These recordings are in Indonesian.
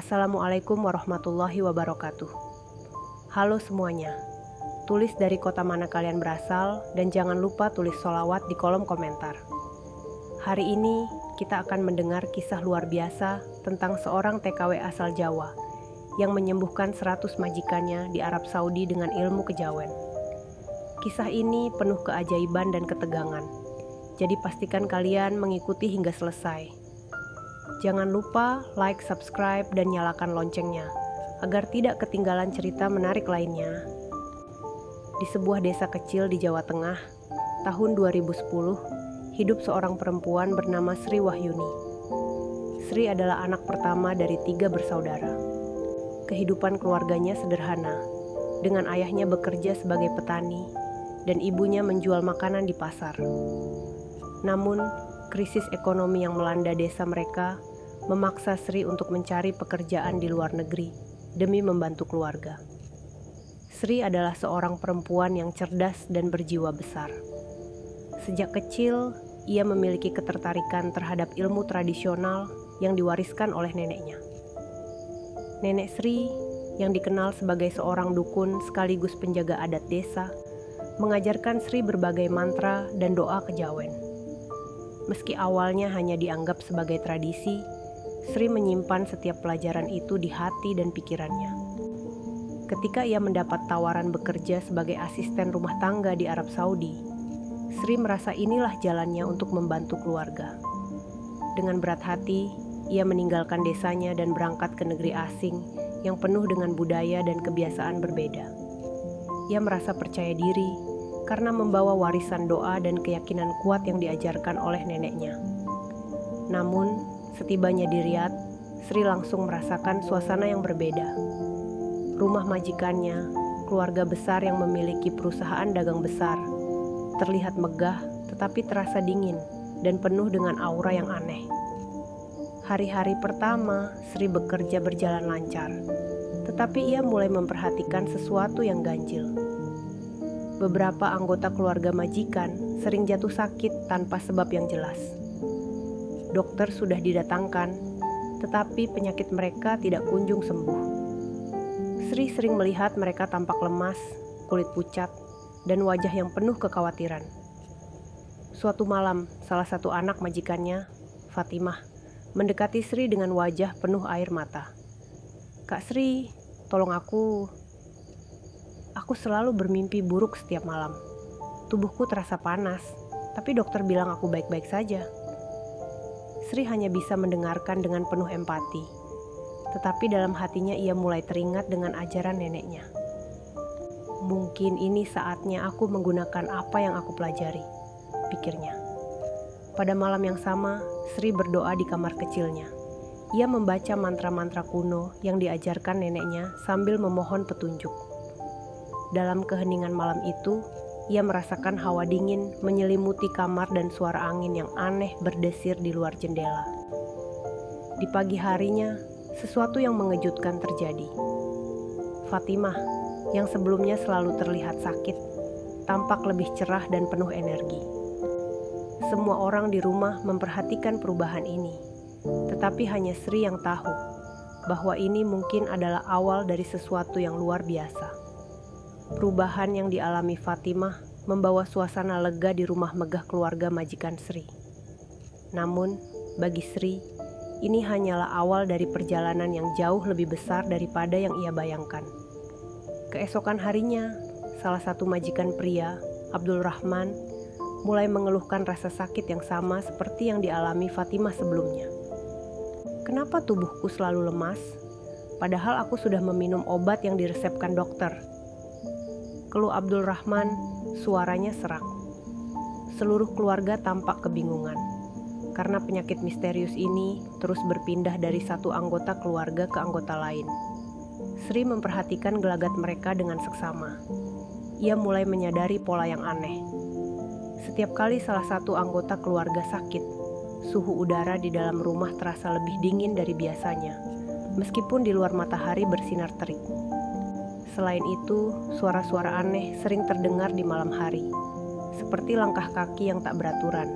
Assalamualaikum warahmatullahi wabarakatuh. Halo semuanya, tulis dari kota mana kalian berasal dan jangan lupa tulis sholawat di kolom komentar. Hari ini kita akan mendengar kisah luar biasa tentang seorang TKW asal Jawa yang menyembuhkan 100 majikannya di Arab Saudi dengan ilmu kejawen. Kisah ini penuh keajaiban dan ketegangan, jadi pastikan kalian mengikuti hingga selesai. Jangan lupa like, subscribe, dan nyalakan loncengnya agar tidak ketinggalan cerita menarik lainnya. Di sebuah desa kecil di Jawa Tengah, tahun 2010, hidup seorang perempuan bernama Sri Wahyuni. Sri adalah anak pertama dari 3 bersaudara. Kehidupan keluarganya sederhana, dengan ayahnya bekerja sebagai petani dan ibunya menjual makanan di pasar. Namun, krisis ekonomi yang melanda desa mereka memaksa Sri untuk mencari pekerjaan di luar negeri demi membantu keluarga. Sri adalah seorang perempuan yang cerdas dan berjiwa besar. Sejak kecil, ia memiliki ketertarikan terhadap ilmu tradisional yang diwariskan oleh neneknya. Nenek Sri, yang dikenal sebagai seorang dukun sekaligus penjaga adat desa, mengajarkan Sri berbagai mantra dan doa kejawen. Meski awalnya hanya dianggap sebagai tradisi, Sri menyimpan setiap pelajaran itu di hati dan pikirannya. Ketika ia mendapat tawaran bekerja sebagai asisten rumah tangga di Arab Saudi, Sri merasa inilah jalannya untuk membantu keluarga. Dengan berat hati, ia meninggalkan desanya dan berangkat ke negeri asing yang penuh dengan budaya dan kebiasaan berbeda. Ia merasa percaya diri karena membawa warisan doa dan keyakinan kuat yang diajarkan oleh neneknya. Namun, setibanya di Riyadh, Sri langsung merasakan suasana yang berbeda. Rumah majikannya, keluarga besar yang memiliki perusahaan dagang besar, terlihat megah tetapi terasa dingin dan penuh dengan aura yang aneh. Hari-hari pertama, Sri bekerja berjalan lancar, tetapi ia mulai memperhatikan sesuatu yang ganjil. Beberapa anggota keluarga majikan sering jatuh sakit tanpa sebab yang jelas. Dokter sudah didatangkan, tetapi penyakit mereka tidak kunjung sembuh. Sri sering melihat mereka tampak lemas, kulit pucat, dan wajah yang penuh kekhawatiran. Suatu malam, salah satu anak majikannya, Fatimah, mendekati Sri dengan wajah penuh air mata. "Kak Sri, tolong aku. Aku selalu bermimpi buruk setiap malam. Tubuhku terasa panas, tapi dokter bilang aku baik-baik saja." Sri hanya bisa mendengarkan dengan penuh empati, tetapi dalam hatinya ia mulai teringat dengan ajaran neneknya. "Mungkin ini saatnya aku menggunakan apa yang aku pelajari," pikirnya. Pada malam yang sama, Sri berdoa di kamar kecilnya. Ia membaca mantra-mantra kuno yang diajarkan neneknya sambil memohon petunjuk. Dalam keheningan malam itu, ia merasakan hawa dingin menyelimuti kamar dan suara angin yang aneh berdesir di luar jendela. Di pagi harinya, sesuatu yang mengejutkan terjadi. Fatimah, yang sebelumnya selalu terlihat sakit, tampak lebih cerah dan penuh energi. Semua orang di rumah memperhatikan perubahan ini, tetapi hanya Sri yang tahu bahwa ini mungkin adalah awal dari sesuatu yang luar biasa. Perubahan yang dialami Fatimah membawa suasana lega di rumah megah keluarga majikan Sri. Namun, bagi Sri, ini hanyalah awal dari perjalanan yang jauh lebih besar daripada yang ia bayangkan. Keesokan harinya, salah satu majikan pria, Abdul Rahman, mulai mengeluhkan rasa sakit yang sama seperti yang dialami Fatimah sebelumnya. "Kenapa tubuhku selalu lemas? Padahal aku sudah meminum obat yang diresepkan dokter," keluh Abdul Rahman, suaranya serak. Seluruh keluarga tampak kebingungan, karena penyakit misterius ini terus berpindah dari satu anggota keluarga ke anggota lain. Sri memperhatikan gelagat mereka dengan seksama. Ia mulai menyadari pola yang aneh. Setiap kali salah satu anggota keluarga sakit, suhu udara di dalam rumah terasa lebih dingin dari biasanya, meskipun di luar matahari bersinar terik. Selain itu, suara-suara aneh sering terdengar di malam hari, seperti langkah kaki yang tak beraturan,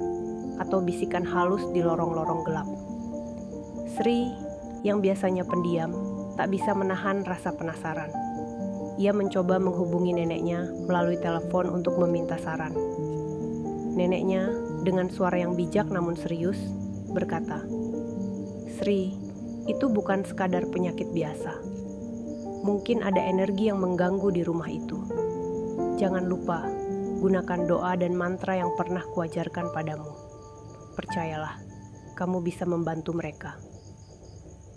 atau bisikan halus di lorong-lorong gelap. Sri, yang biasanya pendiam, tak bisa menahan rasa penasaran. Ia mencoba menghubungi neneknya melalui telepon untuk meminta saran. Neneknya, dengan suara yang bijak namun serius, berkata, "Sri, itu bukan sekadar penyakit biasa. Mungkin ada energi yang mengganggu di rumah itu. Jangan lupa, gunakan doa dan mantra yang pernah kuajarkan padamu. Percayalah, kamu bisa membantu mereka."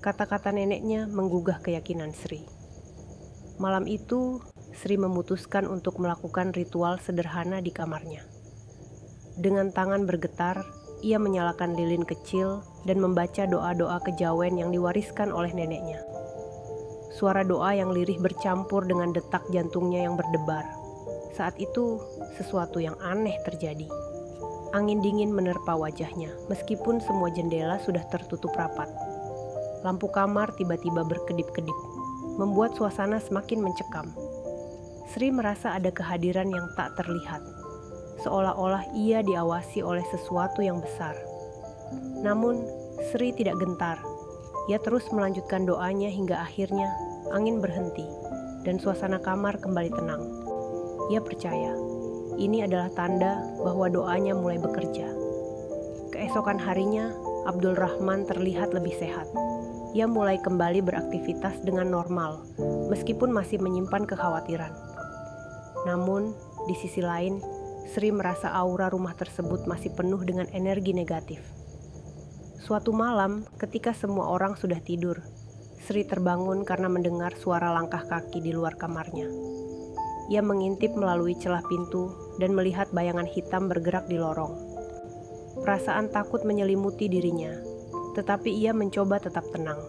Kata-kata neneknya menggugah keyakinan Sri. Malam itu, Sri memutuskan untuk melakukan ritual sederhana di kamarnya. Dengan tangan bergetar, ia menyalakan lilin kecil dan membaca doa-doa kejawen yang diwariskan oleh neneknya. Suara doa yang lirih bercampur dengan detak jantungnya yang berdebar. Saat itu, sesuatu yang aneh terjadi. Angin dingin menerpa wajahnya, meskipun semua jendela sudah tertutup rapat. Lampu kamar tiba-tiba berkedip-kedip, membuat suasana semakin mencekam. Sri merasa ada kehadiran yang tak terlihat, seolah-olah ia diawasi oleh sesuatu yang besar. Namun, Sri tidak gentar. Ia terus melanjutkan doanya hingga akhirnya angin berhenti dan suasana kamar kembali tenang. Ia percaya, ini adalah tanda bahwa doanya mulai bekerja. Keesokan harinya, Abdul Rahman terlihat lebih sehat. Ia mulai kembali beraktivitas dengan normal, meskipun masih menyimpan kekhawatiran. Namun, di sisi lain, Sri merasa aura rumah tersebut masih penuh dengan energi negatif. Suatu malam, ketika semua orang sudah tidur, Sri terbangun karena mendengar suara langkah kaki di luar kamarnya. Ia mengintip melalui celah pintu dan melihat bayangan hitam bergerak di lorong. Perasaan takut menyelimuti dirinya, tetapi ia mencoba tetap tenang.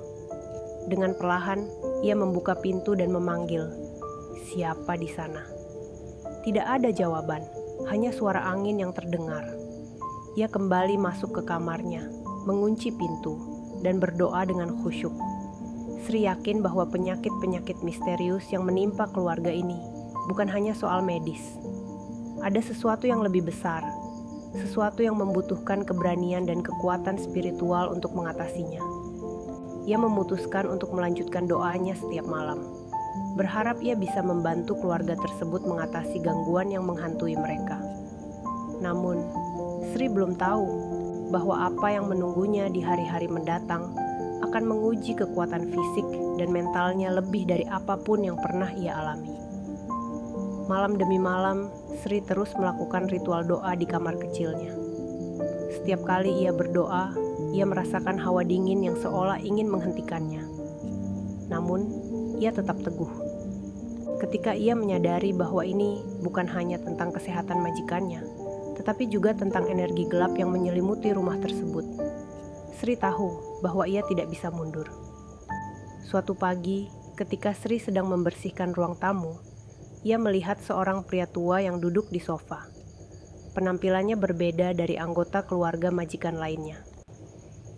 Dengan perlahan, ia membuka pintu dan memanggil, "Siapa di sana?" Tidak ada jawaban, hanya suara angin yang terdengar. Ia kembali masuk ke kamarnya, mengunci pintu, dan berdoa dengan khusyuk. Sri yakin bahwa penyakit-penyakit misterius yang menimpa keluarga ini bukan hanya soal medis. Ada sesuatu yang lebih besar, sesuatu yang membutuhkan keberanian dan kekuatan spiritual untuk mengatasinya. Ia memutuskan untuk melanjutkan doanya setiap malam, berharap ia bisa membantu keluarga tersebut mengatasi gangguan yang menghantui mereka. Namun, Sri belum tahu bahwa apa yang menunggunya di hari-hari mendatang akan menguji kekuatan fisik dan mentalnya lebih dari apapun yang pernah ia alami. Malam demi malam, Sri terus melakukan ritual doa di kamar kecilnya. Setiap kali ia berdoa, ia merasakan hawa dingin yang seolah ingin menghentikannya. Namun, ia tetap teguh. Ketika ia menyadari bahwa ini bukan hanya tentang kesehatan majikannya, tetapi juga tentang energi gelap yang menyelimuti rumah tersebut, Sri tahu bahwa ia tidak bisa mundur. Suatu pagi, ketika Sri sedang membersihkan ruang tamu, ia melihat seorang pria tua yang duduk di sofa. Penampilannya berbeda dari anggota keluarga majikan lainnya.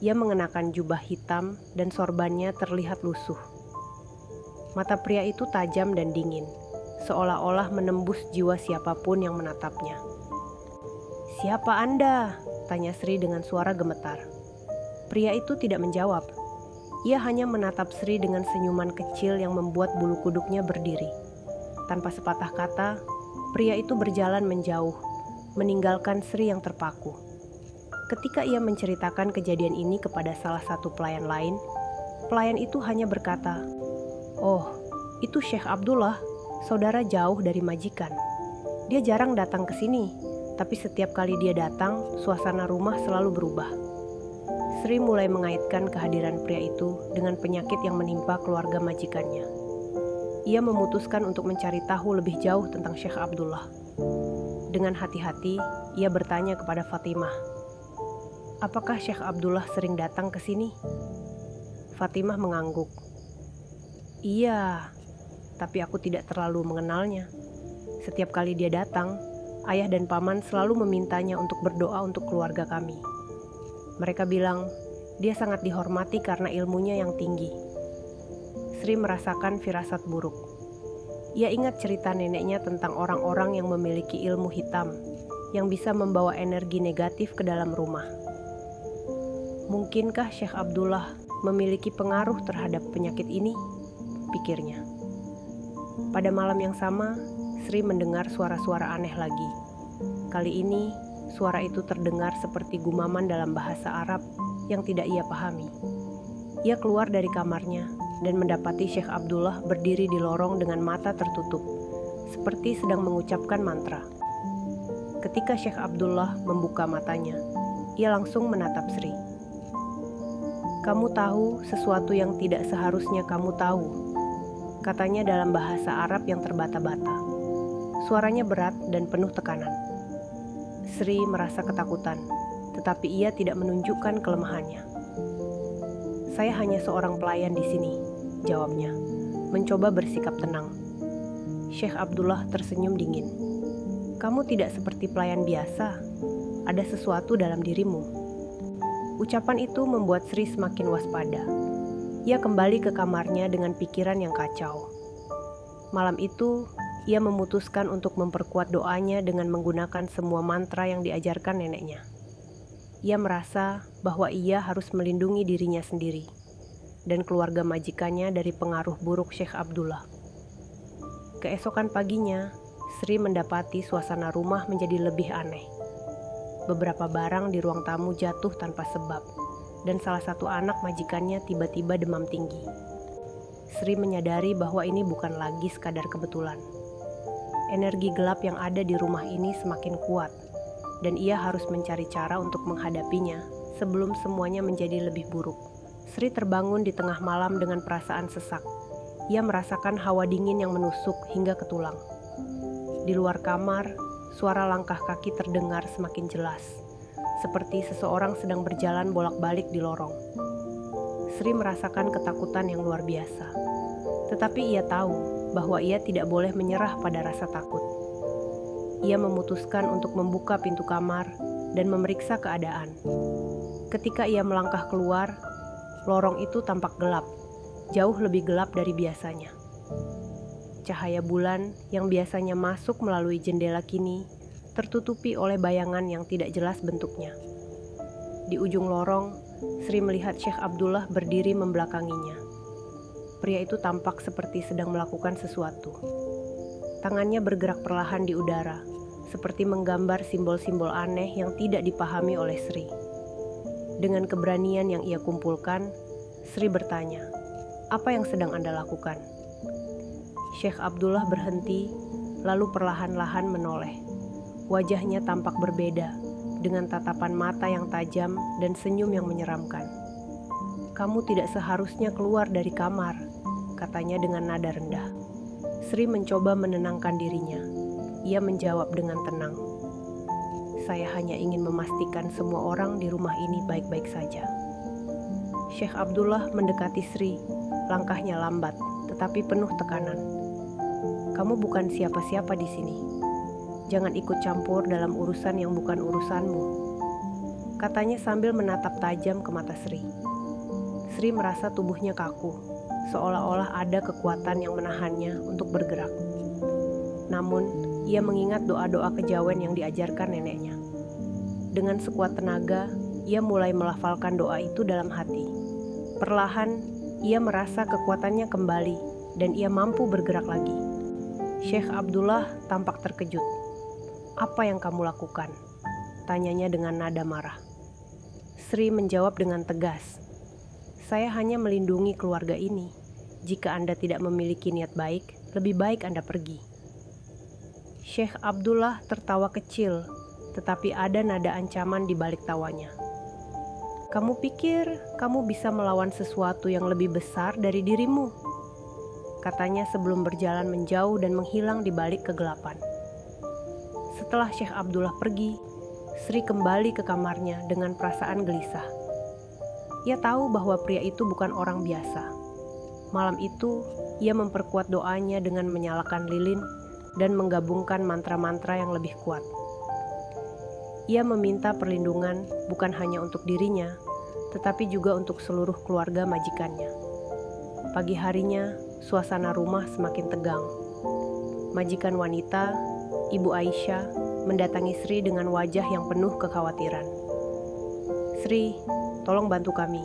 Ia mengenakan jubah hitam dan sorbannya terlihat lusuh. Mata pria itu tajam dan dingin, seolah-olah menembus jiwa siapapun yang menatapnya. "Siapa Anda?" tanya Sri dengan suara gemetar. Pria itu tidak menjawab. Ia hanya menatap Sri dengan senyuman kecil yang membuat bulu kuduknya berdiri. Tanpa sepatah kata, pria itu berjalan menjauh, meninggalkan Sri yang terpaku. Ketika ia menceritakan kejadian ini kepada salah satu pelayan lain, pelayan itu hanya berkata, "Oh, itu Syekh Abdullah, saudara jauh dari majikan. Dia jarang datang ke sini, tapi setiap kali dia datang, suasana rumah selalu berubah." Sri mulai mengaitkan kehadiran pria itu dengan penyakit yang menimpa keluarga majikannya. Ia memutuskan untuk mencari tahu lebih jauh tentang Syekh Abdullah. Dengan hati-hati, ia bertanya kepada Fatimah, "Apakah Syekh Abdullah sering datang ke sini?" Fatimah mengangguk. "Iya, tapi aku tidak terlalu mengenalnya. Setiap kali dia datang, ayah dan paman selalu memintanya untuk berdoa untuk keluarga kami. Mereka bilang, dia sangat dihormati karena ilmunya yang tinggi." Sri merasakan firasat buruk. Ia ingat cerita neneknya tentang orang-orang yang memiliki ilmu hitam, yang bisa membawa energi negatif ke dalam rumah. Mungkinkah Syekh Abdullah memiliki pengaruh terhadap penyakit ini, pikirnya. Pada malam yang sama, Sri mendengar suara-suara aneh lagi. Kali ini, suara itu terdengar seperti gumaman dalam bahasa Arab yang tidak ia pahami. Ia keluar dari kamarnya dan mendapati Syekh Abdullah berdiri di lorong dengan mata tertutup, seperti sedang mengucapkan mantra. Ketika Syekh Abdullah membuka matanya, ia langsung menatap Sri. "Kamu tahu sesuatu yang tidak seharusnya kamu tahu," katanya dalam bahasa Arab yang terbata-bata. Suaranya berat dan penuh tekanan. Sri merasa ketakutan, tetapi ia tidak menunjukkan kelemahannya. "Saya hanya seorang pelayan di sini," jawabnya, mencoba bersikap tenang. Syekh Abdullah tersenyum dingin. "Kamu tidak seperti pelayan biasa. Ada sesuatu dalam dirimu." Ucapan itu membuat Sri semakin waspada. Ia kembali ke kamarnya dengan pikiran yang kacau. Malam itu, ia memutuskan untuk memperkuat doanya dengan menggunakan semua mantra yang diajarkan neneknya. Ia merasa bahwa ia harus melindungi dirinya sendiri dan keluarga majikannya dari pengaruh buruk Syekh Abdullah. Keesokan paginya, Sri mendapati suasana rumah menjadi lebih aneh. Beberapa barang di ruang tamu jatuh tanpa sebab, dan salah satu anak majikannya tiba-tiba demam tinggi. Sri menyadari bahwa ini bukan lagi sekadar kebetulan. Energi gelap yang ada di rumah ini semakin kuat, dan ia harus mencari cara untuk menghadapinya sebelum semuanya menjadi lebih buruk. Sri terbangun di tengah malam dengan perasaan sesak. Ia merasakan hawa dingin yang menusuk hingga ke tulang. Di luar kamar, suara langkah kaki terdengar semakin jelas, seperti seseorang sedang berjalan bolak-balik di lorong. Sri merasakan ketakutan yang luar biasa, tetapi ia tahu bahwa ia tidak boleh menyerah pada rasa takut. Ia memutuskan untuk membuka pintu kamar dan memeriksa keadaan. Ketika ia melangkah keluar, lorong itu tampak gelap, jauh lebih gelap dari biasanya. Cahaya bulan yang biasanya masuk melalui jendela kini tertutupi oleh bayangan yang tidak jelas bentuknya. Di ujung lorong, Sri melihat Syekh Abdullah berdiri membelakanginya. Pria itu tampak seperti sedang melakukan sesuatu. Tangannya bergerak perlahan di udara, seperti menggambar simbol-simbol aneh yang tidak dipahami oleh Sri. Dengan keberanian yang ia kumpulkan, Sri bertanya, "Apa yang sedang Anda lakukan?" Syekh Abdullah berhenti, lalu perlahan-lahan menoleh. Wajahnya tampak berbeda, dengan tatapan mata yang tajam dan senyum yang menyeramkan. "Kamu tidak seharusnya keluar dari kamar," katanya dengan nada rendah. Sri mencoba menenangkan dirinya. Ia menjawab dengan tenang, "Saya hanya ingin memastikan semua orang di rumah ini baik-baik saja." Syekh Abdullah mendekati Sri, langkahnya lambat, tetapi penuh tekanan. "Kamu bukan siapa-siapa di sini. Jangan ikut campur dalam urusan yang bukan urusanmu," katanya sambil menatap tajam ke mata Sri. Sri merasa tubuhnya kaku, seolah-olah ada kekuatan yang menahannya untuk bergerak. Namun, ia mengingat doa-doa kejawen yang diajarkan neneknya. Dengan sekuat tenaga, ia mulai melafalkan doa itu dalam hati. Perlahan, ia merasa kekuatannya kembali dan ia mampu bergerak lagi. Syekh Abdullah tampak terkejut. "Apa yang kamu lakukan?" tanyanya dengan nada marah. Sri menjawab dengan tegas, "Saya hanya melindungi keluarga ini. Jika Anda tidak memiliki niat baik, lebih baik Anda pergi." Syekh Abdullah tertawa kecil, tetapi ada nada ancaman di balik tawanya. "Kamu pikir kamu bisa melawan sesuatu yang lebih besar dari dirimu?" katanya sebelum berjalan menjauh dan menghilang di balik kegelapan. Setelah Syekh Abdullah pergi, Sri kembali ke kamarnya dengan perasaan gelisah. Ia tahu bahwa pria itu bukan orang biasa. Malam itu, ia memperkuat doanya dengan menyalakan lilin dan menggabungkan mantra-mantra yang lebih kuat. Ia meminta perlindungan bukan hanya untuk dirinya, tetapi juga untuk seluruh keluarga majikannya. Pagi harinya, suasana rumah semakin tegang. Majikan wanita, Ibu Aisyah, mendatangi Sri dengan wajah yang penuh kekhawatiran. "Sri, tolong bantu kami.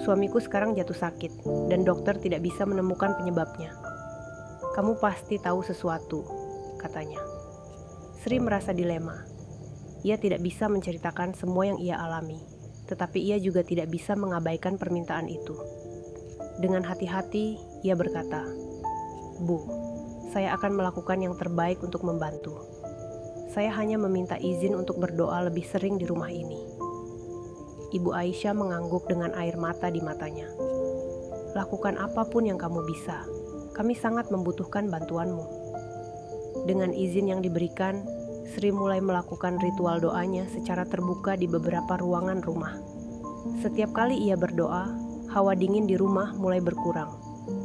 Suamiku sekarang jatuh sakit dan dokter tidak bisa menemukan penyebabnya. Kamu pasti tahu sesuatu, katanya. Sri merasa dilema. Ia tidak bisa menceritakan semua yang ia alami, tetapi ia juga tidak bisa mengabaikan permintaan itu. Dengan hati-hati, ia berkata, "Bu, saya akan melakukan yang terbaik untuk membantu. Saya hanya meminta izin untuk berdoa lebih sering di rumah ini." Ibu Aisyah mengangguk dengan air mata di matanya. "Lakukan apapun yang kamu bisa. Kami sangat membutuhkan bantuanmu." Dengan izin yang diberikan, Sri mulai melakukan ritual doanya secara terbuka di beberapa ruangan rumah. Setiap kali ia berdoa, hawa dingin di rumah mulai berkurang.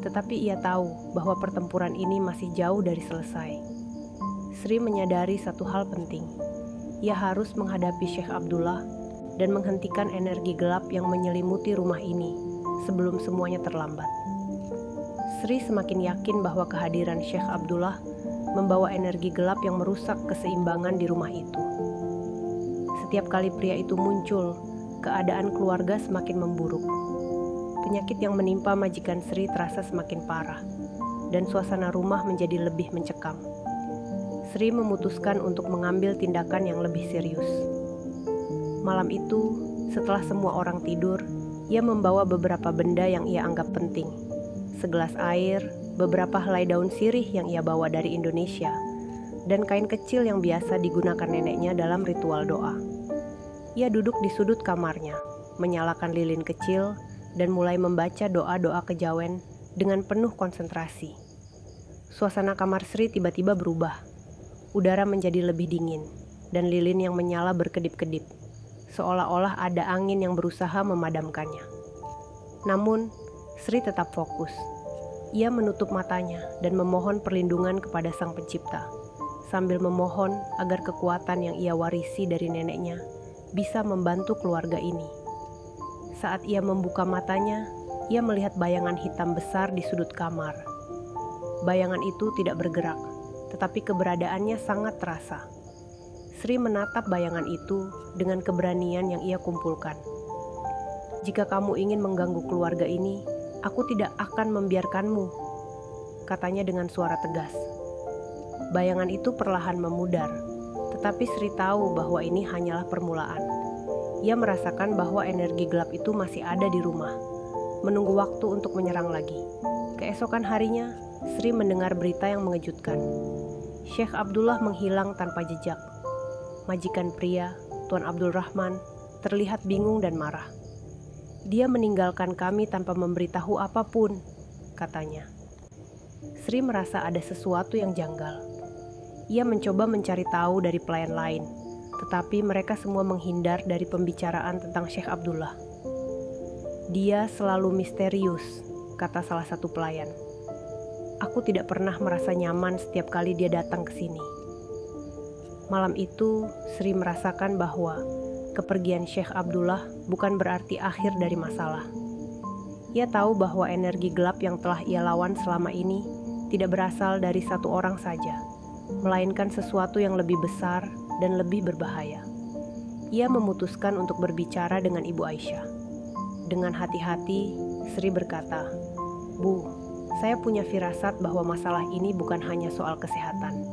Tetapi ia tahu bahwa pertempuran ini masih jauh dari selesai. Sri menyadari satu hal penting. Ia harus menghadapi Syekh Abdullah dan menghentikan energi gelap yang menyelimuti rumah ini sebelum semuanya terlambat. Sri semakin yakin bahwa kehadiran Syekh Abdullah membawa energi gelap yang merusak keseimbangan di rumah itu. Setiap kali pria itu muncul, keadaan keluarga semakin memburuk. Penyakit yang menimpa majikan Sri terasa semakin parah, dan suasana rumah menjadi lebih mencekam. Sri memutuskan untuk mengambil tindakan yang lebih serius. Malam itu, setelah semua orang tidur, ia membawa beberapa benda yang ia anggap penting. Segelas air, beberapa helai daun sirih yang ia bawa dari Indonesia, dan kain kecil yang biasa digunakan neneknya dalam ritual doa. Ia duduk di sudut kamarnya, menyalakan lilin kecil, dan mulai membaca doa-doa kejawen dengan penuh konsentrasi. Suasana kamar Sri tiba-tiba berubah. Udara menjadi lebih dingin, dan lilin yang menyala berkedip-kedip, seolah-olah ada angin yang berusaha memadamkannya. Namun, Sri tetap fokus. Ia menutup matanya dan memohon perlindungan kepada Sang Pencipta, sambil memohon agar kekuatan yang ia warisi dari neneknya bisa membantu keluarga ini. Saat ia membuka matanya, ia melihat bayangan hitam besar di sudut kamar. Bayangan itu tidak bergerak, tetapi keberadaannya sangat terasa. Sri menatap bayangan itu dengan keberanian yang ia kumpulkan. "Jika kamu ingin mengganggu keluarga ini, aku tidak akan membiarkanmu," katanya dengan suara tegas. Bayangan itu perlahan memudar, tetapi Sri tahu bahwa ini hanyalah permulaan. Ia merasakan bahwa energi gelap itu masih ada di rumah, menunggu waktu untuk menyerang lagi. Keesokan harinya, Sri mendengar berita yang mengejutkan. Syekh Abdullah menghilang tanpa jejak. Majikan pria, Tuan Abdul Rahman, terlihat bingung dan marah. "Dia meninggalkan kami tanpa memberitahu apapun," katanya. Sri merasa ada sesuatu yang janggal. Ia mencoba mencari tahu dari pelayan lain, tetapi mereka semua menghindar dari pembicaraan tentang Syekh Abdullah. "Dia selalu misterius," kata salah satu pelayan. "Aku tidak pernah merasa nyaman setiap kali dia datang ke sini." Malam itu, Sri merasakan bahwa kepergian Syekh Abdullah bukan berarti akhir dari masalah. Ia tahu bahwa energi gelap yang telah ia lawan selama ini tidak berasal dari satu orang saja, melainkan sesuatu yang lebih besar dan lebih berbahaya. Ia memutuskan untuk berbicara dengan Ibu Aisyah. Dengan hati-hati, Sri berkata, "Bu, saya punya firasat bahwa masalah ini bukan hanya soal kesehatan.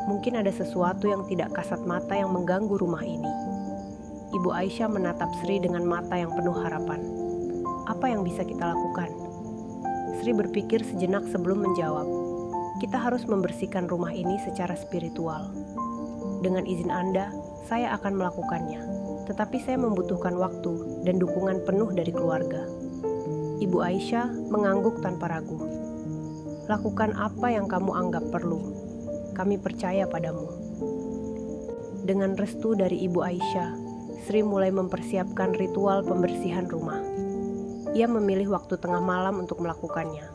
Mungkin ada sesuatu yang tidak kasat mata yang mengganggu rumah ini." Ibu Aisyah menatap Sri dengan mata yang penuh harapan. "Apa yang bisa kita lakukan?" Sri berpikir sejenak sebelum menjawab. "Kita harus membersihkan rumah ini secara spiritual. Dengan izin Anda, saya akan melakukannya. Tetapi saya membutuhkan waktu dan dukungan penuh dari keluarga." Ibu Aisyah mengangguk tanpa ragu. "Lakukan apa yang kamu anggap perlu. Kami percaya padamu." Dengan restu dari Ibu Aisyah, Sri mulai mempersiapkan ritual pembersihan rumah. Ia memilih waktu tengah malam untuk melakukannya,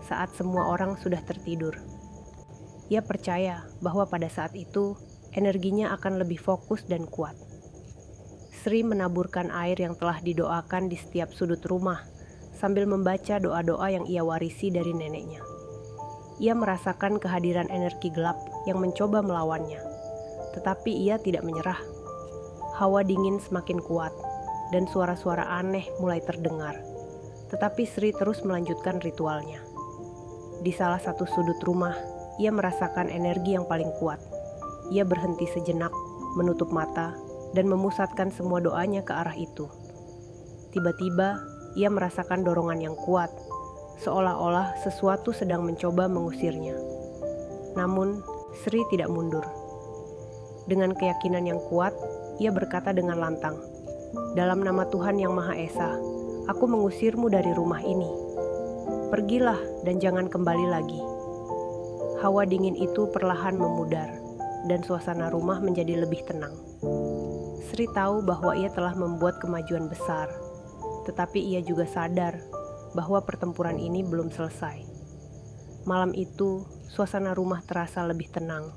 saat semua orang sudah tertidur. Ia percaya bahwa pada saat itu, energinya akan lebih fokus dan kuat. Sri menaburkan air yang telah didoakan di setiap sudut rumah, sambil membaca doa-doa yang ia warisi dari neneknya. Ia merasakan kehadiran energi gelap yang mencoba melawannya, tetapi ia tidak menyerah. Hawa dingin semakin kuat, dan suara-suara aneh mulai terdengar. tetapi Sri terus melanjutkan ritualnya. Di salah satu sudut rumah, ia merasakan energi yang paling kuat. Ia berhenti sejenak, menutup mata, dan memusatkan semua doanya ke arah itu. Tiba-tiba, ia merasakan dorongan yang kuat, seolah-olah sesuatu sedang mencoba mengusirnya. Namun, Sri tidak mundur. Dengan keyakinan yang kuat, ia berkata dengan lantang, "Dalam nama Tuhan Yang Maha Esa, aku mengusirmu dari rumah ini. Pergilah dan jangan kembali lagi." Hawa dingin itu perlahan memudar, dan suasana rumah menjadi lebih tenang. Sri tahu bahwa ia telah membuat kemajuan besar, tetapi ia juga sadar bahwa pertempuran ini belum selesai. Malam itu, suasana rumah terasa lebih tenang,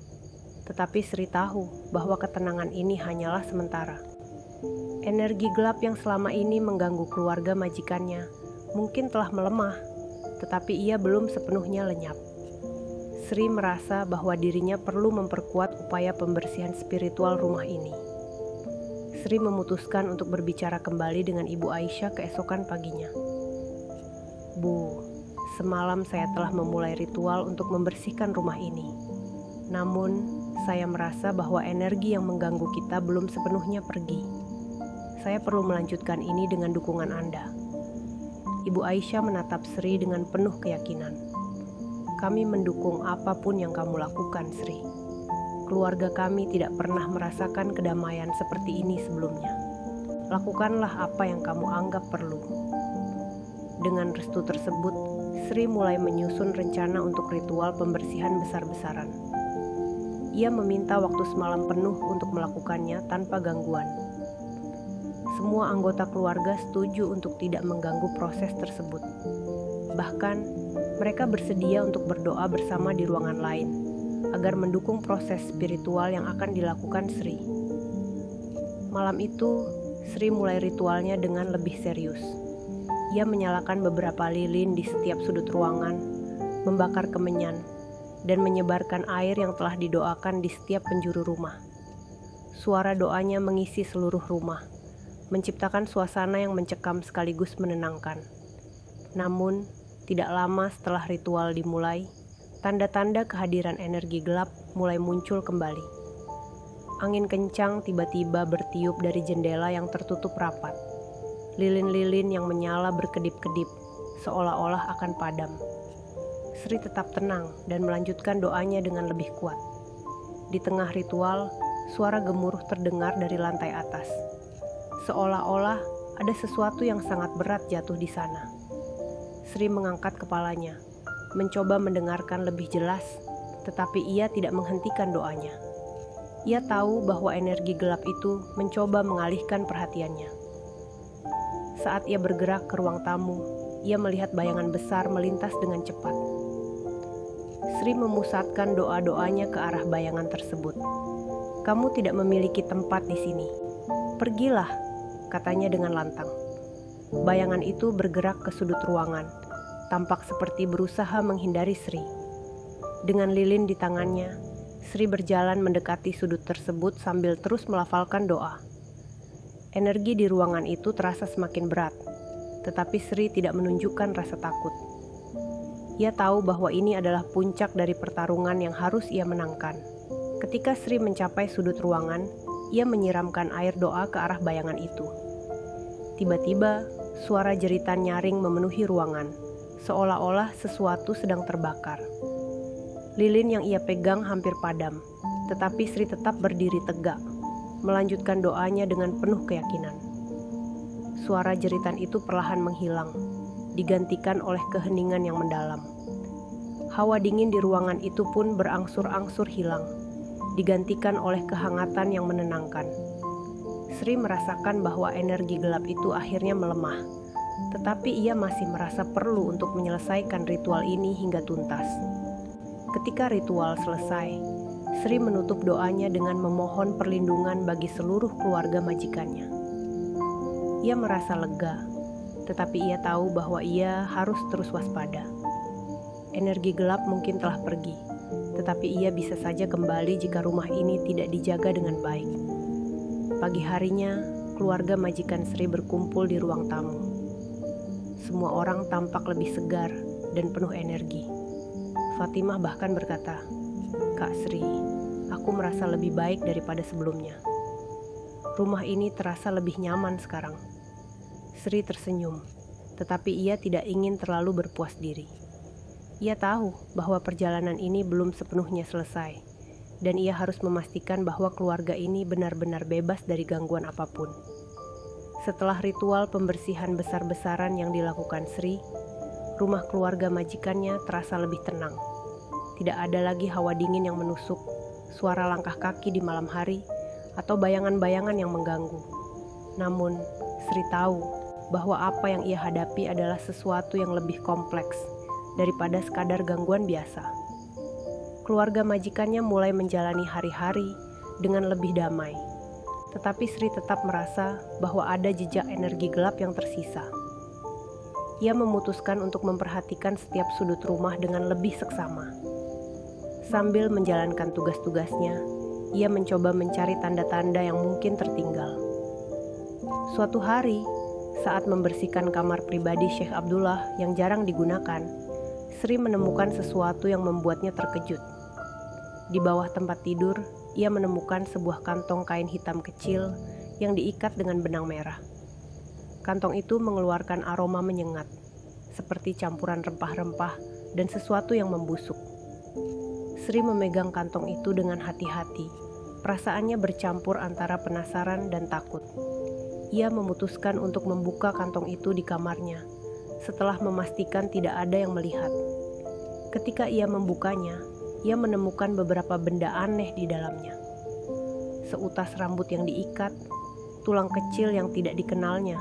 tetapi Sri tahu bahwa ketenangan ini hanyalah sementara. Energi gelap yang selama ini mengganggu keluarga majikannya mungkin telah melemah, tetapi ia belum sepenuhnya lenyap. Sri merasa bahwa dirinya perlu memperkuat upaya pembersihan spiritual rumah ini. Sri memutuskan untuk berbicara kembali dengan Ibu Aisyah keesokan paginya. "Bu, semalam saya telah memulai ritual untuk membersihkan rumah ini. Namun, saya merasa bahwa energi yang mengganggu kita belum sepenuhnya pergi. Saya perlu melanjutkan ini dengan dukungan Anda." Ibu Aisyah menatap Sri dengan penuh keyakinan. "Kami mendukung apapun yang kamu lakukan, Sri. Keluarga kami tidak pernah merasakan kedamaian seperti ini sebelumnya. Lakukanlah apa yang kamu anggap perlu." Dengan restu tersebut, Sri mulai menyusun rencana untuk ritual pembersihan besar-besaran. Ia meminta waktu semalam penuh untuk melakukannya tanpa gangguan. Semua anggota keluarga setuju untuk tidak mengganggu proses tersebut. Bahkan, mereka bersedia untuk berdoa bersama di ruangan lain, agar mendukung proses spiritual yang akan dilakukan Sri. Malam itu, Sri mulai ritualnya dengan lebih serius. Ia menyalakan beberapa lilin di setiap sudut ruangan, membakar kemenyan, dan menyebarkan air yang telah didoakan di setiap penjuru rumah. Suara doanya mengisi seluruh rumah, menciptakan suasana yang mencekam sekaligus menenangkan. Namun, tidak lama setelah ritual dimulai, tanda-tanda kehadiran energi gelap mulai muncul kembali. Angin kencang tiba-tiba bertiup dari jendela yang tertutup rapat. Lilin-lilin yang menyala berkedip-kedip, seolah-olah akan padam. Sri tetap tenang dan melanjutkan doanya dengan lebih kuat. Di tengah ritual, suara gemuruh terdengar dari lantai atas. Seolah-olah ada sesuatu yang sangat berat jatuh di sana. Sri mengangkat kepalanya, mencoba mendengarkan lebih jelas, tetapi ia tidak menghentikan doanya. Ia tahu bahwa energi gelap itu mencoba mengalihkan perhatiannya. Saat ia bergerak ke ruang tamu, ia melihat bayangan besar melintas dengan cepat. Sri memusatkan doa-doanya ke arah bayangan tersebut. "Kamu tidak memiliki tempat di sini. Pergilah," katanya dengan lantang. Bayangan itu bergerak ke sudut ruangan, tampak seperti berusaha menghindari Sri. Dengan lilin di tangannya, Sri berjalan mendekati sudut tersebut sambil terus melafalkan doa. Energi di ruangan itu terasa semakin berat, tetapi Sri tidak menunjukkan rasa takut. Ia tahu bahwa ini adalah puncak dari pertarungan yang harus ia menangkan. Ketika Sri mencapai sudut ruangan, ia menyiramkan air doa ke arah bayangan itu. Tiba-tiba, suara jeritan nyaring memenuhi ruangan, seolah-olah sesuatu sedang terbakar. Lilin yang ia pegang hampir padam, tetapi Sri tetap berdiri tegak, melanjutkan doanya dengan penuh keyakinan. Suara jeritan itu perlahan menghilang, digantikan oleh keheningan yang mendalam. Hawa dingin di ruangan itu pun berangsur-angsur hilang, digantikan oleh kehangatan yang menenangkan. Sri merasakan bahwa energi gelap itu akhirnya melemah, tetapi ia masih merasa perlu untuk menyelesaikan ritual ini hingga tuntas. Ketika ritual selesai, Sri menutup doanya dengan memohon perlindungan bagi seluruh keluarga majikannya. Ia merasa lega, tetapi ia tahu bahwa ia harus terus waspada. Energi gelap mungkin telah pergi, tetapi ia bisa saja kembali jika rumah ini tidak dijaga dengan baik. Pagi harinya, keluarga majikan Sri berkumpul di ruang tamu. semua orang tampak lebih segar dan penuh energi. Fatimah bahkan berkata, "Kak Sri, aku merasa lebih baik daripada sebelumnya. Rumah ini terasa lebih nyaman sekarang." Sri tersenyum, tetapi ia tidak ingin terlalu berpuas diri. Ia tahu bahwa perjalanan ini belum sepenuhnya selesai, dan ia harus memastikan bahwa keluarga ini benar-benar bebas dari gangguan apapun. Setelah ritual pembersihan besar-besaran yang dilakukan Sri, rumah keluarga majikannya terasa lebih tenang. Tidak ada lagi hawa dingin yang menusuk, suara langkah kaki di malam hari, atau bayangan-bayangan yang mengganggu. Namun, Sri tahu bahwa apa yang ia hadapi adalah sesuatu yang lebih kompleks daripada sekadar gangguan biasa. Keluarga majikannya mulai menjalani hari-hari dengan lebih damai. Tetapi Sri tetap merasa bahwa ada jejak energi gelap yang tersisa. Ia memutuskan untuk memperhatikan setiap sudut rumah dengan lebih seksama. Sambil menjalankan tugas-tugasnya, ia mencoba mencari tanda-tanda yang mungkin tertinggal. Suatu hari, saat membersihkan kamar pribadi Syekh Abdullah yang jarang digunakan, Sri menemukan sesuatu yang membuatnya terkejut. Di bawah tempat tidur, ia menemukan sebuah kantong kain hitam kecil yang diikat dengan benang merah. Kantong itu mengeluarkan aroma menyengat, seperti campuran rempah-rempah dan sesuatu yang membusuk. Sri memegang kantong itu dengan hati-hati. Perasaannya bercampur antara penasaran dan takut. Ia memutuskan untuk membuka kantong itu di kamarnya, setelah memastikan tidak ada yang melihat. Ketika ia membukanya, ia menemukan beberapa benda aneh di dalamnya. Seutas rambut yang diikat, tulang kecil yang tidak dikenalnya,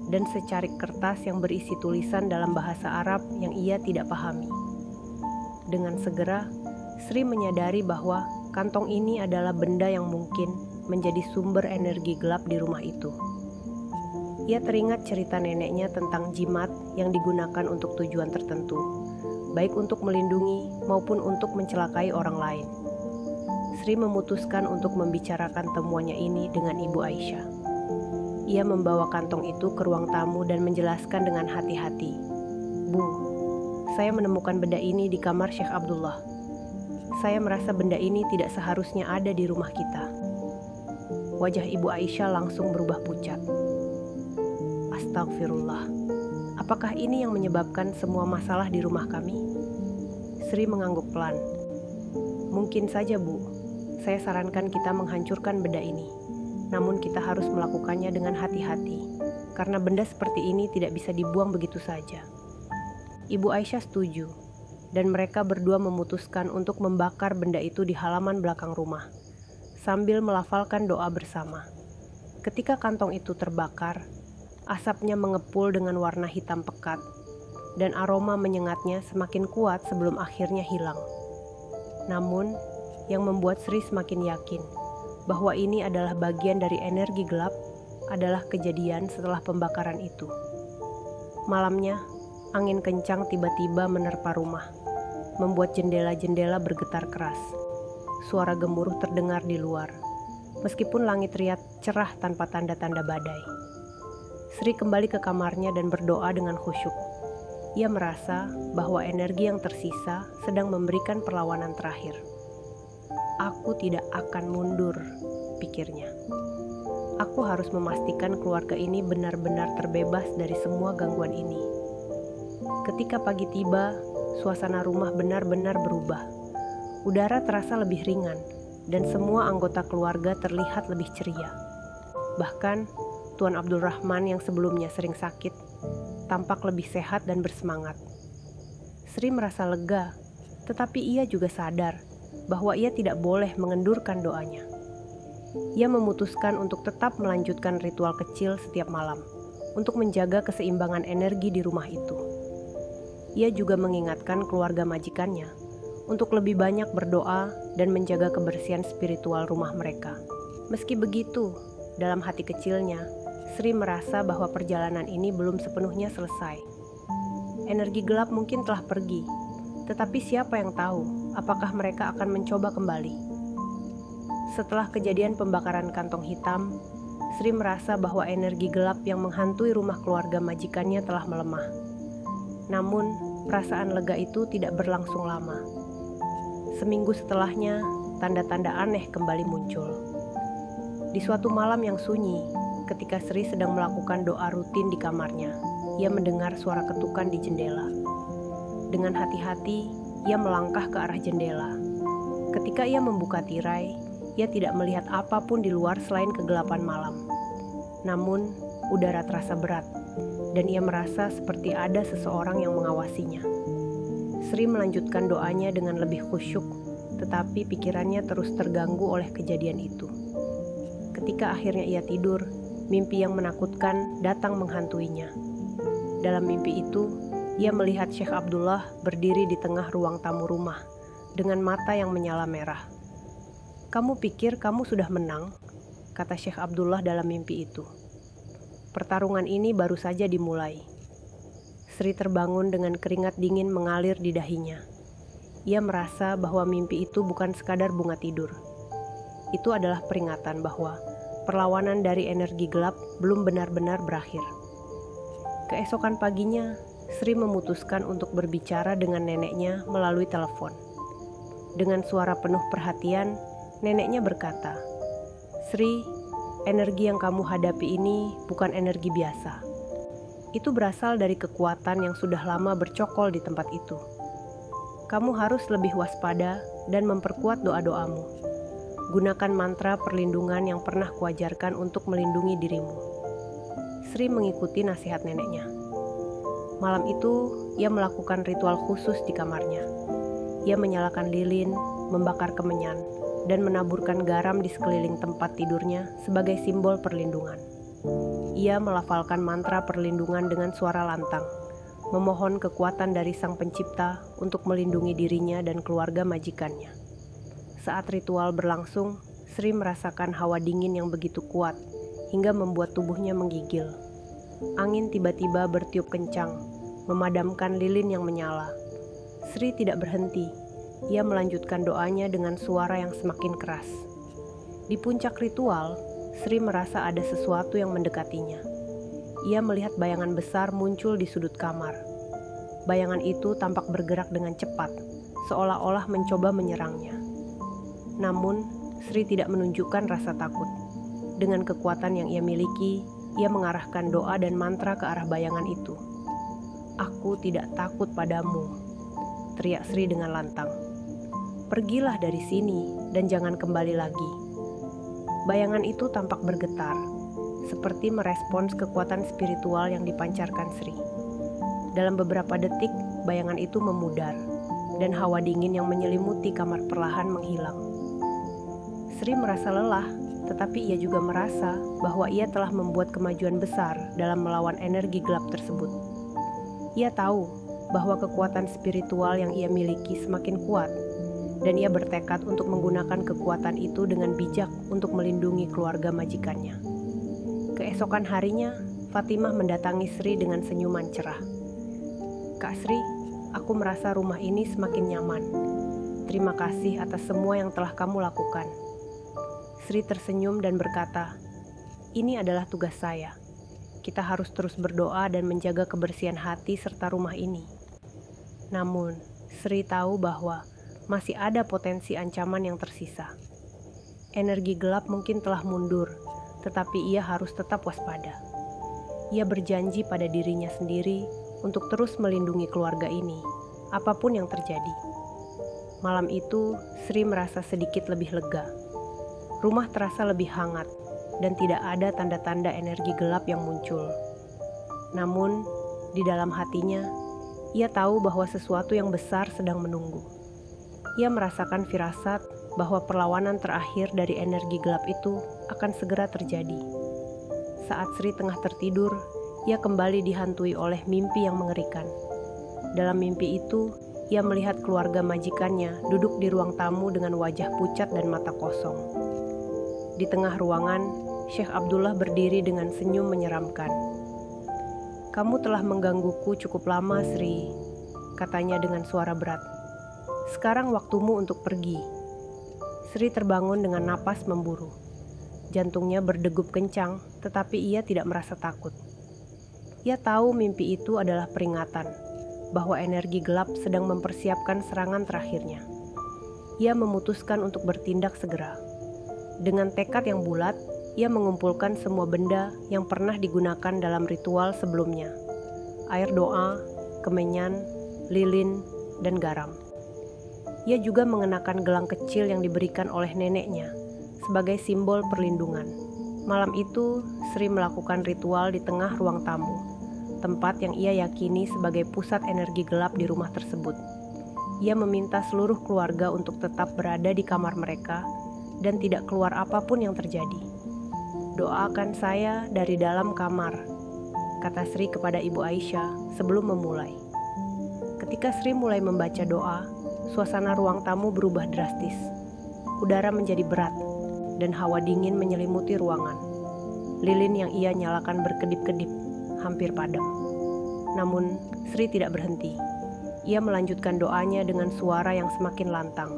dan secarik kertas yang berisi tulisan dalam bahasa Arab yang ia tidak pahami. Dengan segera, Sri menyadari bahwa kantong ini adalah benda yang mungkin menjadi sumber energi gelap di rumah itu. Ia teringat cerita neneknya tentang jimat yang digunakan untuk tujuan tertentu, baik untuk melindungi maupun untuk mencelakai orang lain. Sri memutuskan untuk membicarakan temuannya ini dengan Ibu Aisyah. Ia membawa kantong itu ke ruang tamu dan menjelaskan dengan hati-hati, "Bu, saya menemukan benda ini di kamar Syekh Abdullah. Saya merasa benda ini tidak seharusnya ada di rumah kita." Wajah Ibu Aisyah langsung berubah pucat. "Astagfirullah, apakah ini yang menyebabkan semua masalah di rumah kami?" Sri mengangguk pelan. "Mungkin saja, Bu. Saya sarankan kita menghancurkan benda ini. Namun kita harus melakukannya dengan hati-hati, karena benda seperti ini tidak bisa dibuang begitu saja." Ibu Aisyah setuju, dan mereka berdua memutuskan untuk membakar benda itu di halaman belakang rumah, sambil melafalkan doa bersama. Ketika kantong itu terbakar, asapnya mengepul dengan warna hitam pekat, dan aroma menyengatnya semakin kuat sebelum akhirnya hilang. Namun, yang membuat Sri semakin yakin bahwa ini adalah bagian dari energi gelap adalah kejadian setelah pembakaran itu. Malamnya, angin kencang tiba-tiba menerpa rumah, membuat jendela-jendela bergetar keras. Suara gemuruh terdengar di luar, meskipun langit terlihat cerah tanpa tanda-tanda badai. Sri kembali ke kamarnya dan berdoa dengan khusyuk. Ia merasa bahwa energi yang tersisa sedang memberikan perlawanan terakhir. "Aku tidak akan mundur," pikirnya. "Aku harus memastikan keluarga ini benar-benar terbebas dari semua gangguan ini." Ketika pagi tiba, suasana rumah benar-benar berubah. Udara terasa lebih ringan, dan semua anggota keluarga terlihat lebih ceria. Bahkan, Tuan Abdul Rahman yang sebelumnya sering sakit, tampak lebih sehat dan bersemangat. Sri merasa lega, tetapi ia juga sadar bahwa ia tidak boleh mengendurkan doanya. Ia memutuskan untuk tetap melanjutkan ritual kecil setiap malam, untuk menjaga keseimbangan energi di rumah itu. Ia juga mengingatkan keluarga majikannya untuk lebih banyak berdoa dan menjaga kebersihan spiritual rumah mereka. Meski begitu, dalam hati kecilnya, Sri merasa bahwa perjalanan ini belum sepenuhnya selesai. Energi gelap mungkin telah pergi, tetapi siapa yang tahu apakah mereka akan mencoba kembali. Setelah kejadian pembakaran kantong hitam, Sri merasa bahwa energi gelap yang menghantui rumah keluarga majikannya telah melemah. Namun, perasaan lega itu tidak berlangsung lama. Seminggu setelahnya, tanda-tanda aneh kembali muncul. Di suatu malam yang sunyi, ketika Sri sedang melakukan doa rutin di kamarnya, ia mendengar suara ketukan di jendela. Dengan hati-hati, ia melangkah ke arah jendela. Ketika ia membuka tirai, ia tidak melihat apapun di luar selain kegelapan malam. Namun, udara terasa berat, dan ia merasa seperti ada seseorang yang mengawasinya. Sri melanjutkan doanya dengan lebih khusyuk, tetapi pikirannya terus terganggu oleh kejadian itu. Ketika akhirnya ia tidur, mimpi yang menakutkan datang menghantuinya. Dalam mimpi itu, ia melihat Syekh Abdullah berdiri di tengah ruang tamu rumah, dengan mata yang menyala merah. "Kamu pikir kamu sudah menang?" kata Syekh Abdullah dalam mimpi itu. Pertarungan ini baru saja dimulai. Sri terbangun dengan keringat dingin mengalir di dahinya. Ia merasa bahwa mimpi itu bukan sekadar bunga tidur. Itu adalah peringatan bahwa perlawanan dari energi gelap belum benar-benar berakhir. Keesokan paginya, Sri memutuskan untuk berbicara dengan neneknya melalui telepon. Dengan suara penuh perhatian, neneknya berkata, "Sri, energi yang kamu hadapi ini bukan energi biasa. Itu berasal dari kekuatan yang sudah lama bercokol di tempat itu. Kamu harus lebih waspada dan memperkuat doa-doamu. Gunakan mantra perlindungan yang pernah kuajarkan untuk melindungi dirimu." Sri mengikuti nasihat neneknya. Malam itu, ia melakukan ritual khusus di kamarnya. Ia menyalakan lilin, membakar kemenyan, dan menaburkan garam di sekeliling tempat tidurnya sebagai simbol perlindungan. Ia melafalkan mantra perlindungan dengan suara lantang, memohon kekuatan dari Sang Pencipta untuk melindungi dirinya dan keluarga majikannya. Saat ritual berlangsung, Sri merasakan hawa dingin yang begitu kuat, hingga membuat tubuhnya menggigil. Angin tiba-tiba bertiup kencang, memadamkan lilin yang menyala. Sri tidak berhenti. Ia melanjutkan doanya dengan suara yang semakin keras. Di puncak ritual, Sri merasa ada sesuatu yang mendekatinya. Ia melihat bayangan besar muncul di sudut kamar. Bayangan itu tampak bergerak dengan cepat, seolah-olah mencoba menyerangnya. Namun, Sri tidak menunjukkan rasa takut. Dengan kekuatan yang ia miliki, ia mengarahkan doa dan mantra ke arah bayangan itu. "Aku tidak takut padamu," teriak Sri dengan lantang. "Pergilah dari sini dan jangan kembali lagi." Bayangan itu tampak bergetar, seperti merespons kekuatan spiritual yang dipancarkan Sri. Dalam beberapa detik, bayangan itu memudar, dan hawa dingin yang menyelimuti kamar perlahan menghilang. Sri merasa lelah, tetapi ia juga merasa bahwa ia telah membuat kemajuan besar dalam melawan energi gelap tersebut. Ia tahu bahwa kekuatan spiritual yang ia miliki semakin kuat, dan ia bertekad untuk menggunakan kekuatan itu dengan bijak untuk melindungi keluarga majikannya. Keesokan harinya, Fatimah mendatangi Sri dengan senyuman cerah. "Kak Sri, aku merasa rumah ini semakin nyaman. Terima kasih atas semua yang telah kamu lakukan." Sri tersenyum dan berkata, "Ini adalah tugas saya. Kita harus terus berdoa dan menjaga kebersihan hati serta rumah ini." Namun, Sri tahu bahwa masih ada potensi ancaman yang tersisa. Energi gelap mungkin telah mundur, tetapi ia harus tetap waspada. Ia berjanji pada dirinya sendiri untuk terus melindungi keluarga ini, apapun yang terjadi. Malam itu, Sri merasa sedikit lebih lega. Rumah terasa lebih hangat, dan tidak ada tanda-tanda energi gelap yang muncul. Namun, di dalam hatinya, ia tahu bahwa sesuatu yang besar sedang menunggu. Ia merasakan firasat bahwa perlawanan terakhir dari energi gelap itu akan segera terjadi. Saat Sri tengah tertidur, ia kembali dihantui oleh mimpi yang mengerikan. Dalam mimpi itu, ia melihat keluarga majikannya duduk di ruang tamu dengan wajah pucat dan mata kosong. Di tengah ruangan, Syekh Abdullah berdiri dengan senyum menyeramkan. "Kamu telah menggangguku cukup lama, Sri," katanya dengan suara berat. "Sekarang waktumu untuk pergi." Sri terbangun dengan napas memburu. Jantungnya berdegup kencang, tetapi ia tidak merasa takut. Ia tahu mimpi itu adalah peringatan bahwa energi gelap sedang mempersiapkan serangan terakhirnya. Ia memutuskan untuk bertindak segera. Dengan tekad yang bulat, ia mengumpulkan semua benda yang pernah digunakan dalam ritual sebelumnya. Air doa, kemenyan, lilin, dan garam. Ia juga mengenakan gelang kecil yang diberikan oleh neneknya sebagai simbol perlindungan. Malam itu, Sri melakukan ritual di tengah ruang tamu, tempat yang ia yakini sebagai pusat energi gelap di rumah tersebut. Ia meminta seluruh keluarga untuk tetap berada di kamar mereka dan tidak keluar apapun yang terjadi. "Doakan saya dari dalam kamar," kata Sri kepada Ibu Aisyah sebelum memulai. Ketika Sri mulai membaca doa, suasana ruang tamu berubah drastis. Udara menjadi berat dan hawa dingin menyelimuti ruangan. Lilin yang ia nyalakan berkedip-kedip, hampir padam. Namun, Sri tidak berhenti. Ia melanjutkan doanya dengan suara yang semakin lantang,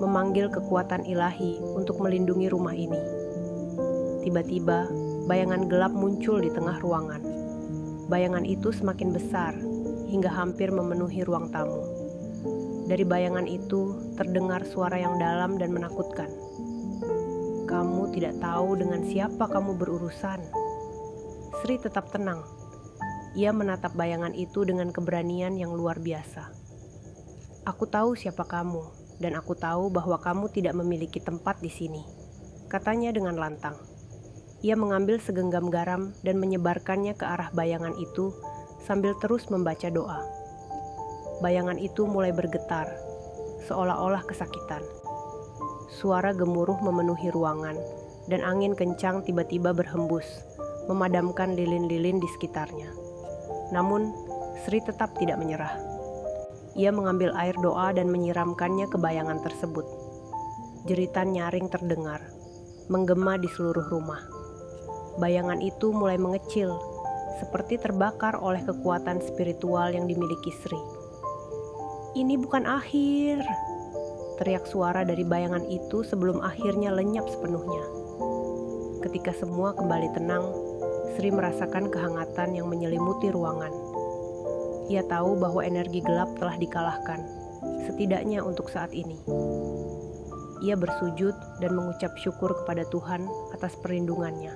memanggil kekuatan ilahi untuk melindungi rumah ini. Tiba-tiba, bayangan gelap muncul di tengah ruangan. Bayangan itu semakin besar, hingga hampir memenuhi ruang tamu. Dari bayangan itu, terdengar suara yang dalam dan menakutkan. "Kamu tidak tahu dengan siapa kamu berurusan." Sri tetap tenang. Ia menatap bayangan itu dengan keberanian yang luar biasa. "Aku tahu siapa kamu, dan aku tahu bahwa kamu tidak memiliki tempat di sini," katanya dengan lantang. Ia mengambil segenggam garam dan menyebarkannya ke arah bayangan itu sambil terus membaca doa. Bayangan itu mulai bergetar, seolah-olah kesakitan. Suara gemuruh memenuhi ruangan, dan angin kencang tiba-tiba berhembus, memadamkan lilin-lilin di sekitarnya. Namun, Sri tetap tidak menyerah. Ia mengambil air doa dan menyiramkannya ke bayangan tersebut. Jeritan nyaring terdengar, menggema di seluruh rumah. Bayangan itu mulai mengecil, seperti terbakar oleh kekuatan spiritual yang dimiliki Sri. "Ini bukan akhir," teriak suara dari bayangan itu sebelum akhirnya lenyap sepenuhnya. Ketika semua kembali tenang, Sri merasakan kehangatan yang menyelimuti ruangan. Ia tahu bahwa energi gelap telah dikalahkan, setidaknya untuk saat ini. Ia bersujud dan mengucap syukur kepada Tuhan atas perlindungannya.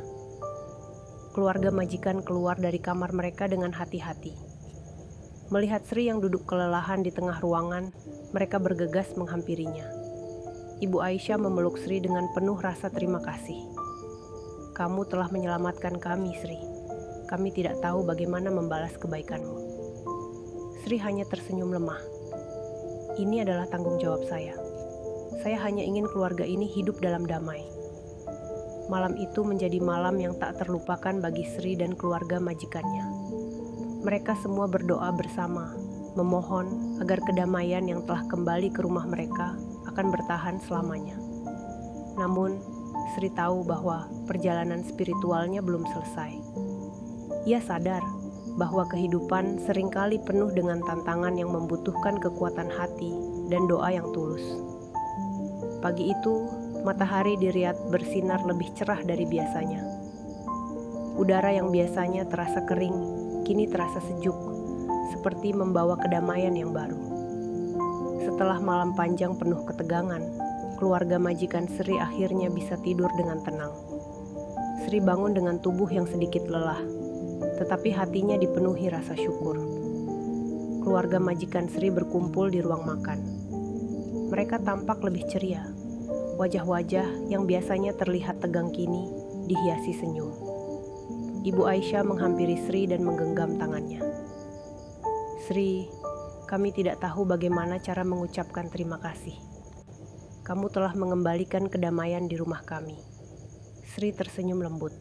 Keluarga majikan keluar dari kamar mereka dengan hati-hati. Melihat Sri yang duduk kelelahan di tengah ruangan, mereka bergegas menghampirinya. Ibu Aisyah memeluk Sri dengan penuh rasa terima kasih. "Kamu telah menyelamatkan kami, Sri. Kami tidak tahu bagaimana membalas kebaikanmu." Sri hanya tersenyum lemah. "Ini adalah tanggung jawab saya. Saya hanya ingin keluarga ini hidup dalam damai." Malam itu menjadi malam yang tak terlupakan bagi Sri dan keluarga majikannya. Mereka semua berdoa bersama, memohon agar kedamaian yang telah kembali ke rumah mereka akan bertahan selamanya. Namun, Sri tahu bahwa perjalanan spiritualnya belum selesai. Ia sadar bahwa kehidupan seringkali penuh dengan tantangan yang membutuhkan kekuatan hati dan doa yang tulus. Pagi itu, matahari di Riyadh bersinar lebih cerah dari biasanya. Udara yang biasanya terasa kering, kini terasa sejuk, seperti membawa kedamaian yang baru. Setelah malam panjang penuh ketegangan, keluarga majikan Sri akhirnya bisa tidur dengan tenang. Sri bangun dengan tubuh yang sedikit lelah, tetapi hatinya dipenuhi rasa syukur. Keluarga majikan Sri berkumpul di ruang makan. Mereka tampak lebih ceria. Wajah-wajah yang biasanya terlihat tegang kini dihiasi senyum. Ibu Aisyah menghampiri Sri dan menggenggam tangannya. "Sri, kami tidak tahu bagaimana cara mengucapkan terima kasih. Kamu telah mengembalikan kedamaian di rumah kami." Sri tersenyum lembut.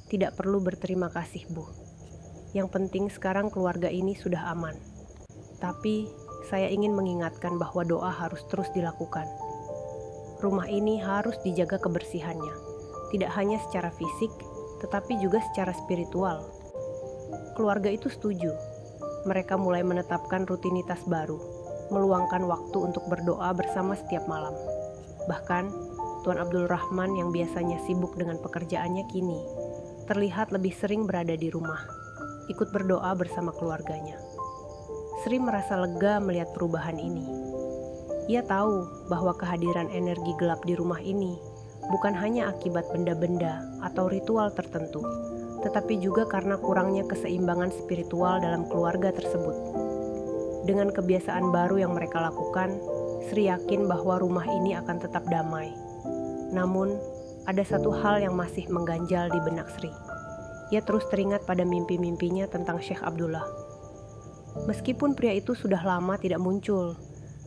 "Tidak perlu berterima kasih, Bu. Yang penting sekarang keluarga ini sudah aman. Tapi saya ingin mengingatkan bahwa doa harus terus dilakukan. Rumah ini harus dijaga kebersihannya, tidak hanya secara fisik, tetapi juga secara spiritual." Keluarga itu setuju. Mereka mulai menetapkan rutinitas baru, meluangkan waktu untuk berdoa bersama setiap malam. Bahkan, Tuan Abdul Rahman yang biasanya sibuk dengan pekerjaannya kini terlihat lebih sering berada di rumah, ikut berdoa bersama keluarganya. Sri merasa lega melihat perubahan ini. Ia tahu bahwa kehadiran energi gelap di rumah ini bukan hanya akibat benda-benda atau ritual tertentu, tetapi juga karena kurangnya keseimbangan spiritual dalam keluarga tersebut. Dengan kebiasaan baru yang mereka lakukan, Sri yakin bahwa rumah ini akan tetap damai. Namun, ada satu hal yang masih mengganjal di benak Sri. Ia terus teringat pada mimpi-mimpinya tentang Syekh Abdullah. Meskipun pria itu sudah lama tidak muncul,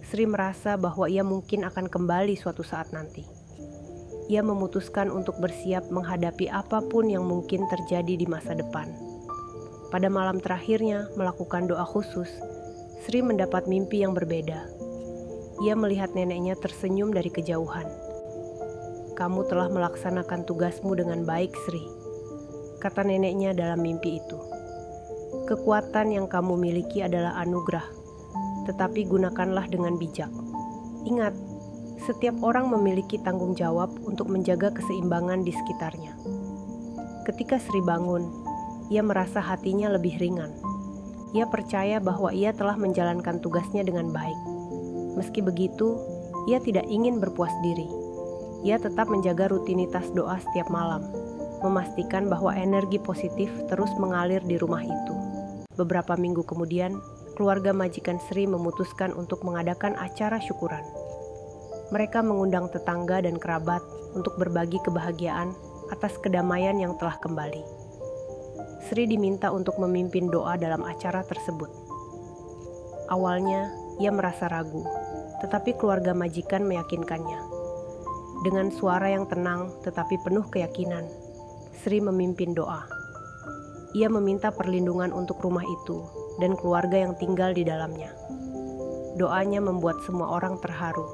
Sri merasa bahwa ia mungkin akan kembali suatu saat nanti. Ia memutuskan untuk bersiap menghadapi apapun yang mungkin terjadi di masa depan. Pada malam terakhirnya melakukan doa khusus, Sri mendapat mimpi yang berbeda. Ia melihat neneknya tersenyum dari kejauhan. "Kamu telah melaksanakan tugasmu dengan baik, Sri," kata neneknya dalam mimpi itu. "Kekuatan yang kamu miliki adalah anugerah, tetapi gunakanlah dengan bijak. Ingat, setiap orang memiliki tanggung jawab untuk menjaga keseimbangan di sekitarnya." Ketika Sri bangun, ia merasa hatinya lebih ringan. Ia percaya bahwa ia telah menjalankan tugasnya dengan baik. Meski begitu, ia tidak ingin berpuas diri. Ia tetap menjaga rutinitas doa setiap malam, memastikan bahwa energi positif terus mengalir di rumah itu. Beberapa minggu kemudian, keluarga majikan Sri memutuskan untuk mengadakan acara syukuran. Mereka mengundang tetangga dan kerabat untuk berbagi kebahagiaan atas kedamaian yang telah kembali. Sri diminta untuk memimpin doa dalam acara tersebut. Awalnya, ia merasa ragu, tetapi keluarga majikan meyakinkannya. Dengan suara yang tenang tetapi penuh keyakinan, Sri memimpin doa. Ia meminta perlindungan untuk rumah itu dan keluarga yang tinggal di dalamnya. Doanya membuat semua orang terharu,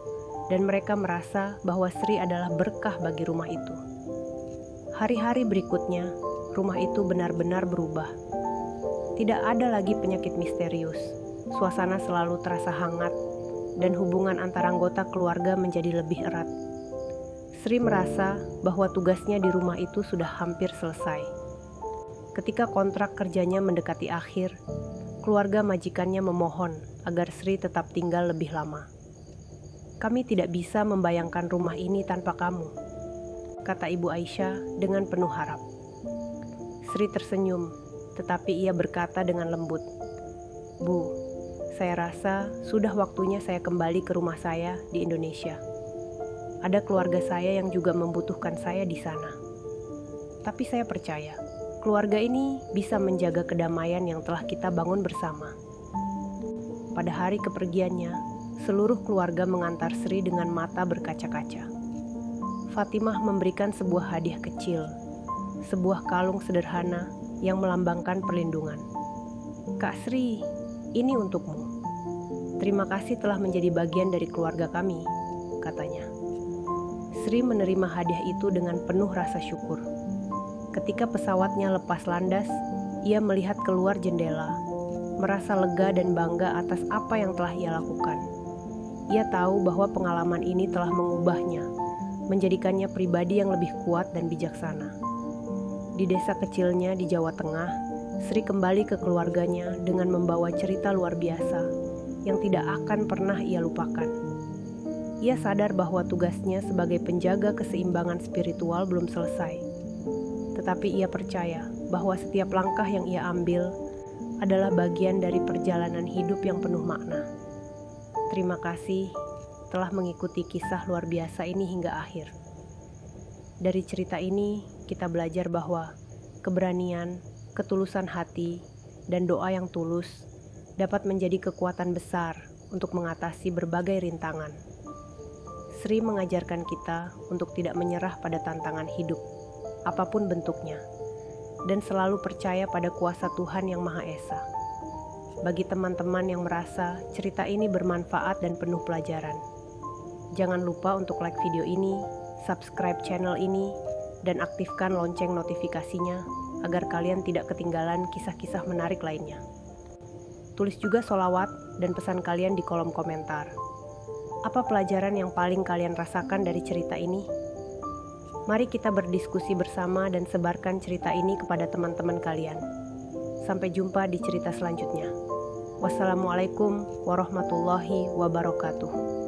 dan mereka merasa bahwa Sri adalah berkah bagi rumah itu. Hari-hari berikutnya, rumah itu benar-benar berubah. Tidak ada lagi penyakit misterius, suasana selalu terasa hangat, dan hubungan antara anggota keluarga menjadi lebih erat. Sri merasa bahwa tugasnya di rumah itu sudah hampir selesai. Ketika kontrak kerjanya mendekati akhir, keluarga majikannya memohon agar Sri tetap tinggal lebih lama. "Kami tidak bisa membayangkan rumah ini tanpa kamu," kata Ibu Aisyah dengan penuh harap. Sri tersenyum, tetapi ia berkata dengan lembut, "Bu, saya rasa sudah waktunya saya kembali ke rumah saya di Indonesia. Ada keluarga saya yang juga membutuhkan saya di sana. Tapi saya percaya, keluarga ini bisa menjaga kedamaian yang telah kita bangun bersama." Pada hari kepergiannya, seluruh keluarga mengantar Sri dengan mata berkaca-kaca. Fatimah memberikan sebuah hadiah kecil, sebuah kalung sederhana yang melambangkan perlindungan. "Kak Sri, ini untukmu. Terima kasih telah menjadi bagian dari keluarga kami," katanya. Sri menerima hadiah itu dengan penuh rasa syukur. Ketika pesawatnya lepas landas, ia melihat keluar jendela, merasa lega dan bangga atas apa yang telah ia lakukan. Ia tahu bahwa pengalaman ini telah mengubahnya, menjadikannya pribadi yang lebih kuat dan bijaksana. Di desa kecilnya di Jawa Tengah, Sri kembali ke keluarganya dengan membawa cerita luar biasa yang tidak akan pernah ia lupakan. Ia sadar bahwa tugasnya sebagai penjaga keseimbangan spiritual belum selesai. Tetapi ia percaya bahwa setiap langkah yang ia ambil adalah bagian dari perjalanan hidup yang penuh makna. Terima kasih telah mengikuti kisah luar biasa ini hingga akhir. Dari cerita ini, kita belajar bahwa keberanian, ketulusan hati, dan doa yang tulus dapat menjadi kekuatan besar untuk mengatasi berbagai rintangan. Sri mengajarkan kita untuk tidak menyerah pada tantangan hidup, apapun bentuknya, dan selalu percaya pada kuasa Tuhan Yang Maha Esa. Bagi teman-teman yang merasa cerita ini bermanfaat dan penuh pelajaran, jangan lupa untuk like video ini, subscribe channel ini, dan aktifkan lonceng notifikasinya agar kalian tidak ketinggalan kisah-kisah menarik lainnya. Tulis juga sholawat dan pesan kalian di kolom komentar. Apa pelajaran yang paling kalian rasakan dari cerita ini? Mari kita berdiskusi bersama dan sebarkan cerita ini kepada teman-teman kalian. Sampai jumpa di cerita selanjutnya. Wassalamualaikum warahmatullahi wabarakatuh.